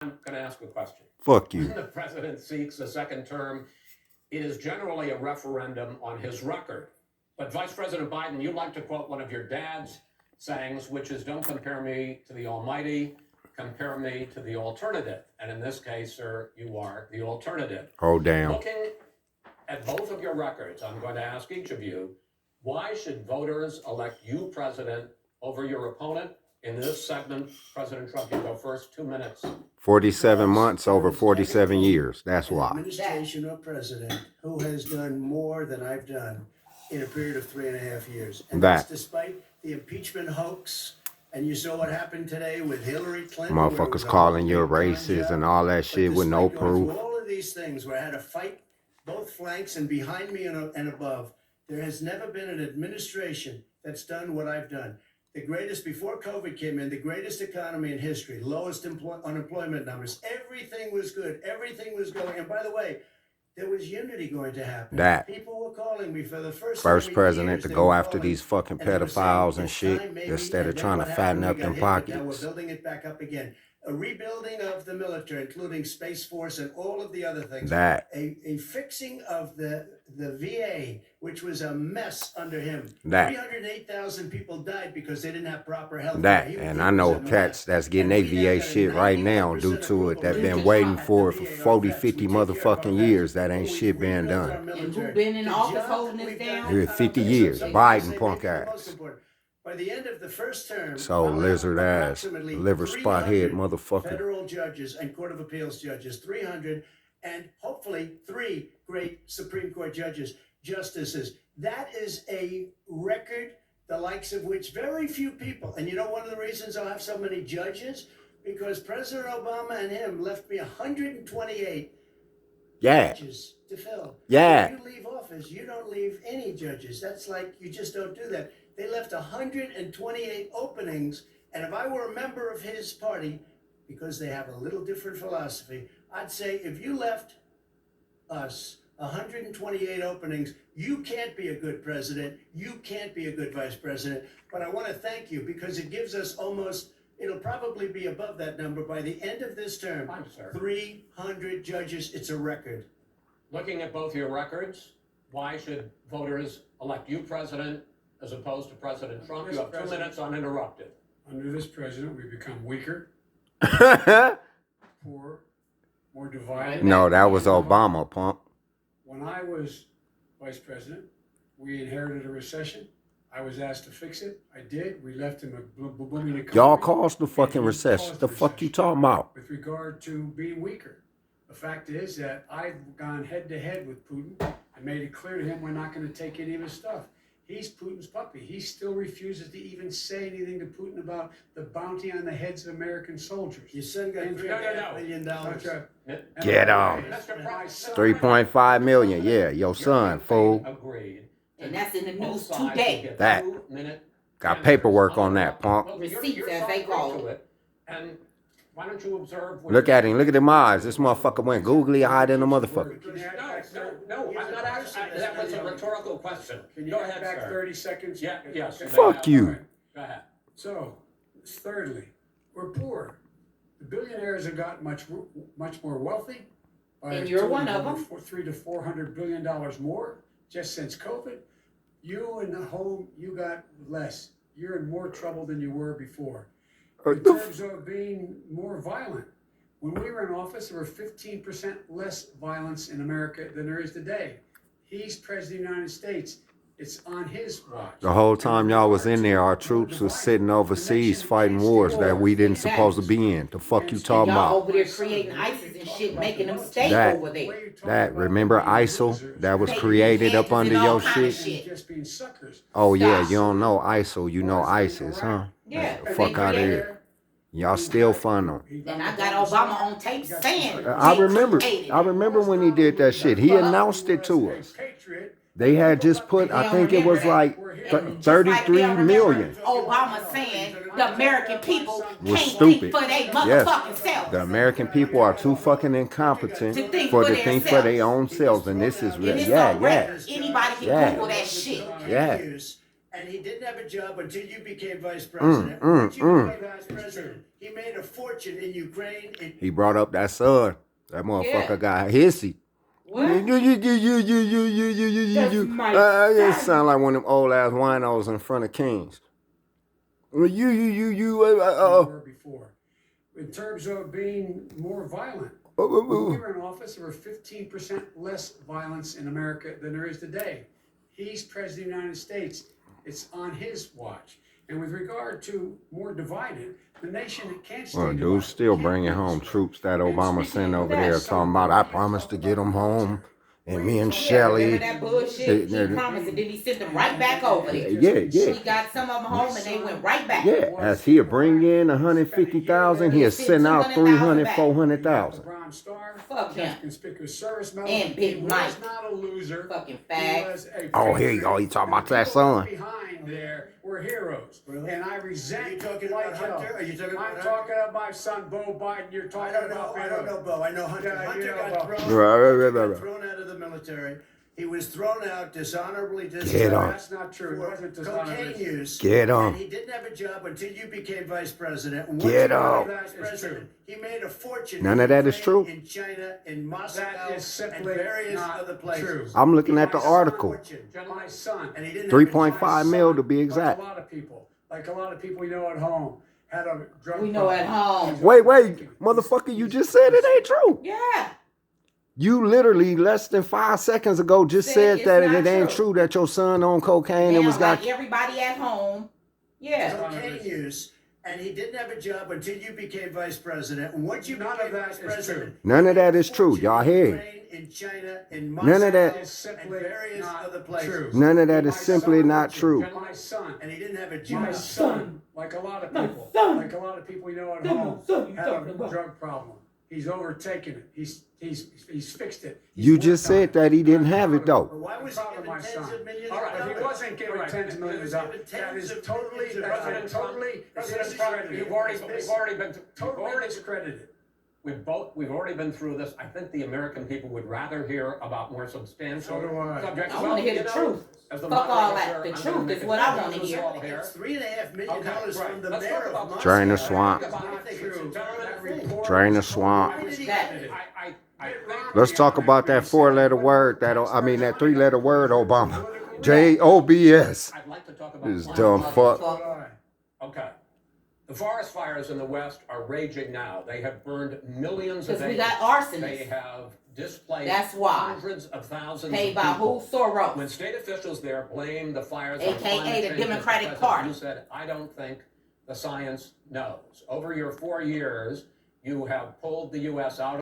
I'm going to ask a question. Fuck you. When the president seeks a second term, it is generally a referendum on his record. But Vice President Biden, you like to quote one of your dad's sayings, which is, don't compare me to the almighty, compare me to the alternative. And in this case, sir, you are the alternative. Oh, damn. Looking at both of your records, I'm going to ask each of you, why should voters elect you president over your opponent? In this segment, President Trump, you go first, 2 minutes. 47 months over 47 years. That's why. Administration or president who has done more than I've done in a period of 3.5 years. And that's despite the impeachment hoax. And you saw what happened today with Hillary Clinton. Motherfuckers calling you racist and all that shit with no proof. All of these things where I had to fight both flanks and behind me and above. There has never been an administration that's done what I've done. The greatest, before COVID came in, the greatest economy in history, lowest unemployment numbers. Everything was good. Everything was going. And by the way, there was unity going to happen. People were calling me for the first president to go after these fucking pedophiles and shit instead of trying to fatten up them pockets. Now we're building it back up again. A rebuilding of the military, including Space Force and all of the other things. A fixing of the VA, which was a mess under him. 308,000 people died because they didn't have proper health care. And I know cats that's getting their VA shit right now due to it that been waiting for it for 40, 50 motherfucking years. That ain't shit being done. And who been in office holding this down? 50 years. Biden punk ass. By the end of the first term, so lizard ass, liver spot head motherfucker. Federal judges and Court of Appeals judges, 300, and hopefully 3 great Supreme Court justices. That is a record, the likes of which very few people, and you know one of the reasons I'll have so many judges? Because President Obama and him left me 128 judges to fill. When you leave office, you don't leave any judges. That's like, you just don't do that. They left 128 openings, and if I were a member of his party, because they have a little different philosophy, I'd say if you left us 128 openings, you can't be a good president, you can't be a good vice president, but I want to thank you because it gives us almost, it'll probably be above that number by the end of this term. 300 judges, it's a record. Looking at both your records, why should voters elect you president as opposed to President Trump? You have 2 minutes uninterrupted. Under this president, we've become weaker, poorer, more divided. No, that was Obama, punk. When I was vice president, we inherited a recession. I was asked to fix it. I did. We left him a booming economy. Y'all caused the fucking recession. The fuck you talking about? With regard to being weaker. The fact is that I've gone head to head with Putin. I made it clear to him we're not going to take any of his stuff. He's Putin's puppy. He still refuses to even say anything to Putin about the bounty on the heads of American soldiers. Your son got $3.5 million. Get on. 3.5 million. Yeah, your son, fool. Agreed. And that's in the news today. That. Got paperwork on that, punk. Receipts as they call it. And why don't you observe? Look at him. Look at them eyes. This motherfucker went googly eyed in the motherfucker. No, I'm not asking. That was a rhetorical question. Can you Go go ahead, back sir. 30 seconds? Yes. Fuck you. Go ahead. So, thirdly, we're poor. The billionaires have gotten much more wealthy. And you're one of them. $300 to $400 billion more just since COVID. You in the home, you got less. You're in more trouble than you were before. In terms of being more violent, when we were in office, there were 15% less violence in America than there is today. He's president of the United States. It's on his watch. The whole time y'all was in there, our troops was sitting overseas fighting wars that we didn't supposed to be in. The fuck you talking Y'all about? over there creating ISIS and shit, making them stay over there. Remember ISIL that was created up under your shit? Just being suckers. Oh yeah, you don't know ISIL, you know ISIS, huh? Yeah. The fuck out of here. Y'all still fun them. And I got Obama on tape saying I remember when he did that shit. He announced it to us. They had just put, I think it was like 33 million. Obama saying the American people Was can't stupid. think for their Yes. motherfucking selves. The American people are too fucking incompetent To think for for to think for themselves. their own selves. And this is And real. it's Yeah, on yeah. record. Anybody can Yeah. Google that shit. Yeah. and he didn't have a job until you became vice president. Once you became vice president, he made a fortune in Ukraine. He brought up that son. That motherfucker Yeah. got hissy. What? You. That's my It son. sound like one of them old ass winos in front of kings. Than we were before. In terms of being more violent, when we were in office, there were 15% less violence in America than there is today. He's president of the United States. It's on his watch. And with regard to more divided, the nation can't stay Well, divided. dude's still Can't bringing be home this way. troops that And Obama speaking sent of over that, there some talking about, I people promised to talk get them about home. And me and Yeah, Shelly. remember that bullshit? He promised and then he sent them right back over there. Yeah. He got some of them home and they went right back. Yeah, as he'll bring in 150,000, he'll send out 300, 400,000. Bronze Star, Fuck him. Conspicuous Service Medal. And Big He Mike. was not a loser. Fucking He fag. was a Oh, here you go. He patriot. talking about that People son. behind there were heroes, Really? and I resent. Are you talking like about hell. Hunter? Are you talking about I'm Hunter? talking about my son, Bo Biden. You're I talking don't know. about I don't know, Bo. I know Hunter. Yeah, Hunter you know got Bo. thrown. Right. Hunter got thrown out of the military. He was thrown out, dishonorably discharged. Get him. That's not true. It For wasn't cocaine dishonorable. use. Get him. And he didn't have a job until you became vice president. And once Get you him. became vice president, he made a fortune. None in of that is Ukraine, true. In China, in Moscow, That is and simply various not other places. true. I'm looking at the My son article. Fortune. My son. And he didn't have a 3.5 job. mil to be Like exact. a lot of people. Like a lot of people we know at home had a drug We know at problem. home. Wait, motherfucker, you just said it ain't true. Yeah. You literally less than 5 seconds ago just Said said it's that not it ain't true. true that your son on cocaine and Now, was got. like everybody at home. Yeah. Cocaine use. And he didn't have a job until you became vice president. And once you None of became that vice is president, None of that is true. fortune Y'all in hear? Ukraine, in China, in None of that- Moscow, Is simply and various not other places. true. None of that My is simply son- not true. My son. And he didn't have a My job. son, like a lot of My people, son. like a lot of people we know at That's my home, son you had talking a about. drug problem. He's overtaken it. He's fixed it. You just said that he didn't have it though. But why was Proud he of given my tens son. of millions All of right, dollars? If he wasn't given tens of millions of dollars, that is totally, President Trump, You've already been. totally discredited. We've already been through this. I think the American people would rather hear about more substantial So do I. subjects. I wanna hear the truth. As the Fuck all moderator, that. sir, The I'm truth gonna is make what it I clear wanna to us hear. all here. It's $3.5 million Okay, from right. the Let's mayor talk of about Moscow. Drain the I swamp. think it's True. entirely That fake. report Drain the is swamp. totally That- discredited. Let's talk about that 4-letter word that that 3-letter word Obama. JOBS. I'd like to talk about This climate dumb change. fuck. So do I. Okay. The forest fires in the West are raging now. They have burned millions of Because we acres. got They arsonists. have displaced That's why. hundreds of thousands Paid of by who? people. When Soros. state officials there blame the fires on AKA climate the change, Mr. Democratic President, Party. you said, I don't think the science knows. Over your 4 years, you have pulled the U.S. out